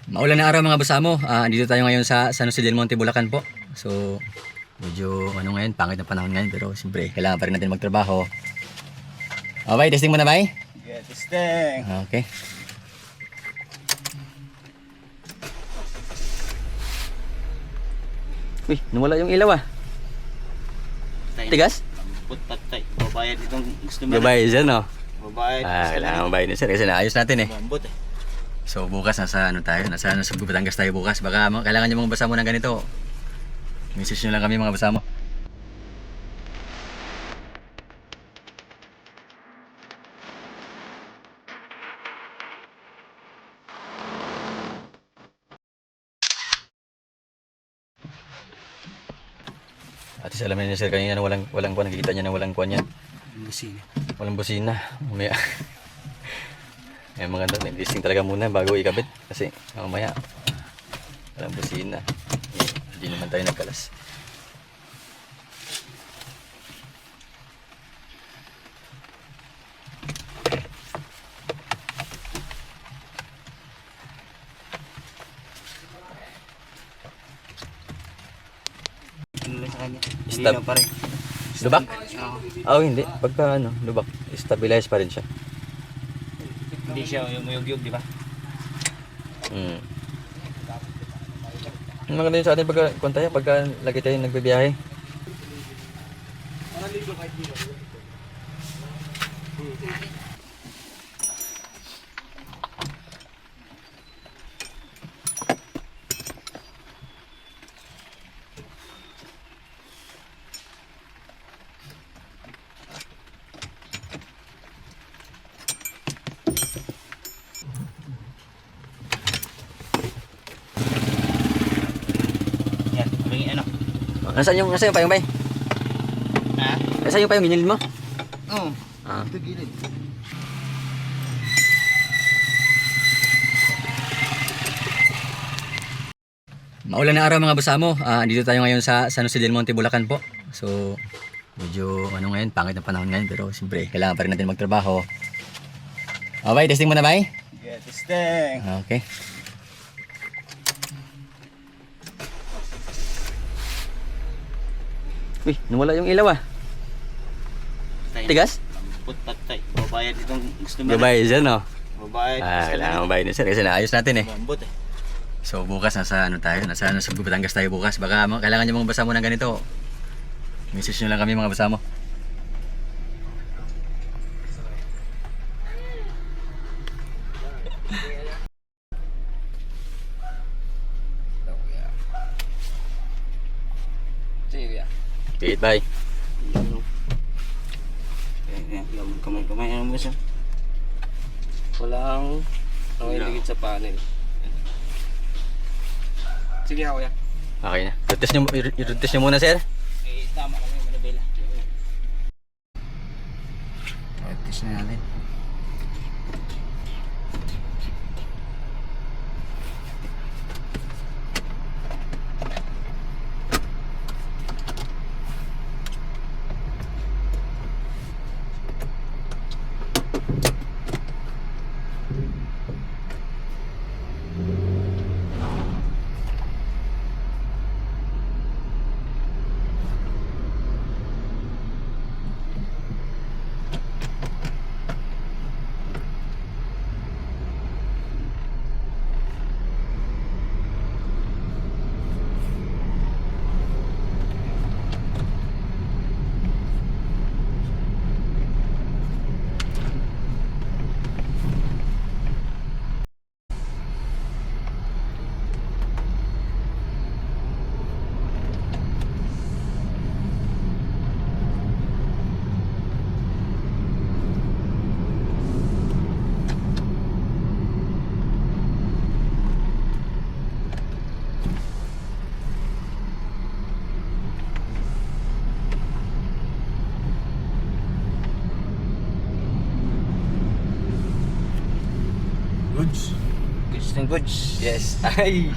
Maulan na araw mga basamo. Dito tayo ngayon sa San Jose del Monte, Bulacan po. So, medyo ngayon, pangit na panahon ngayon. Pero siyempre, kailangan pa rin natin magtrabaho. Okay, testing mo na ba? Yeah, testing. Okay. Uy, nawala yung ilaw ah. Tigas? Lambot patay. Babayad itong gusto mo. Gabay dyan no? Babayad. Kailangan mabayad na sir kasi naayos natin eh. Lambot eh. So bukas nasa Batangas tayo bukas. Baka kailangan nyo mga basamo ng ganito. Message nyo lang kami mga basamo. At least alam niya sir kanina na walang kuwan, nakikita niya na walang kuwan yan. Busina. Walang busina. Mamaya. Ay mga listing talaga muna bago ikabit kasi mamaya walang busina. Hindi naman tayo nagkalas. Ano lang sa kanya? Stop. Hindi pa rin. Lubak? Oo. Hindi. Pagka lubak, stabilize pa rin siya. Hindi siya yung muyog-yug, di ba? Maganda yun sa atin pagka lagi tayo nagbibiyahe. Yan, abingin ano? Nasaan yung payong bay? Ha? Nasaan yung payong ginilid mo? Oo. Ah. Ito gilid. Maulan na araw mga basamo. Dito tayo ngayon sa San Jose del Monte, Bulacan po. So, medyo ngayon, pangit na panahon ngayon. Pero siyempre, kailangan pa rin natin magtrabaho. Okay, testing mo na ba? Yeah, testing. Okay. Uy, nawala yung ilaw ah. Tigas? Lambot patay. Babayad itong gusto mo. Gabay dyan no? Babayad. Kailangan mabayad na sir kasi naayos natin eh. Lambot eh. So bukas nasa Batangas tayo bukas. Baka kailangan nyo mga basamo ng ganito. Message nyo lang kami mga basamo. Sige. Okay, bye. Kamay-kamay ano mo siya? Walang nangiligid sa panel. Sige ako ya. Okay na. I-test nyo muna sir. Eh, tama kami, manabela. Test na natin. Goods. Goods ng goods. Yes. Ay.